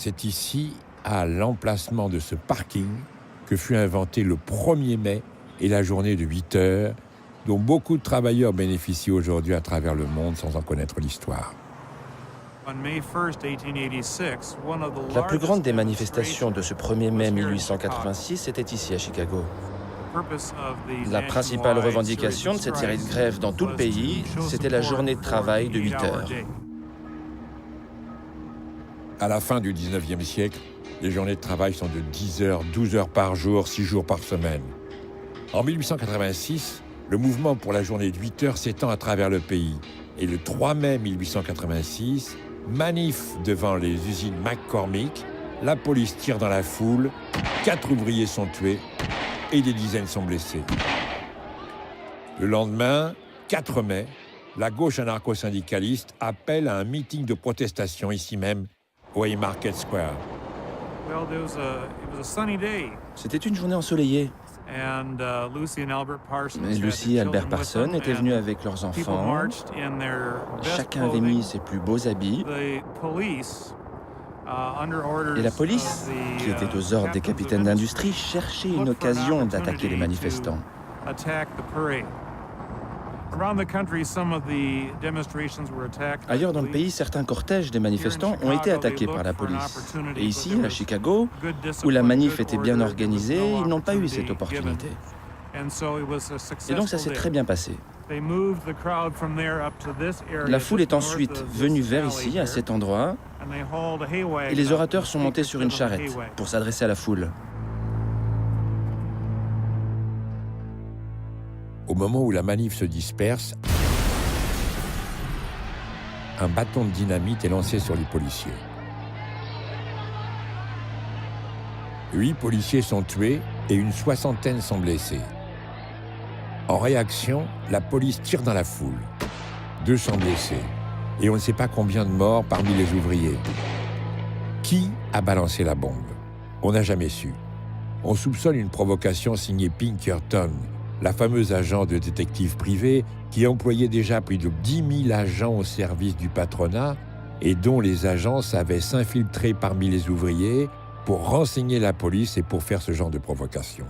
C'est ici, à l'emplacement de ce parking, que fut inventé le 1er mai et la journée de 8 heures, dont beaucoup de travailleurs bénéficient aujourd'hui à travers le monde sans en connaître l'histoire. La plus grande des manifestations de ce 1er mai 1886 était ici à Chicago. La principale revendication de cette série de grèves dans tout le pays, c'était la journée de travail de 8 heures. À la fin du 19e siècle, les journées de travail sont de 10 heures, 12 heures par jour, 6 jours par semaine. En 1886, le mouvement pour la journée de 8 heures s'étend à travers le pays. Et le 3 mai 1886, manif devant les usines McCormick, la police tire dans la foule, 4 ouvriers sont tués et des dizaines sont blessés. Le lendemain, 4 mai, la gauche anarcho-syndicaliste appelle à un meeting de protestation ici même, au Haymarket Square. C'était une journée ensoleillée. Et Lucy et Albert Parson étaient venus avec leurs enfants. Chacun avait mis ses plus beaux habits. Et la police, qui était aux ordres des capitaines d'industrie, cherchait une occasion d'attaquer les manifestants. Ailleurs dans le pays, certains cortèges des manifestants ont été attaqués par la police. Et ici, à Chicago, où la manif était bien organisée, ils n'ont pas eu cette opportunité. Et donc ça s'est très bien passé. La foule est ensuite venue vers ici, à cet endroit, et les orateurs sont montés sur une charrette pour s'adresser à la foule. Au moment où la manif se disperse, un bâton de dynamite est lancé sur les policiers. 8 policiers sont tués et une soixantaine sont blessés. En réaction, la police tire dans la foule. 2 sont blessés. Et on ne sait pas combien de morts parmi les ouvriers. Qui a balancé la bombe? On n'a jamais su. On soupçonne une provocation signée Pinkerton, la fameuse agent de détective privé qui employait déjà plus de 10 000 agents au service du patronat et dont les agents savaient s'infiltrer parmi les ouvriers pour renseigner la police et pour faire ce genre de provocation.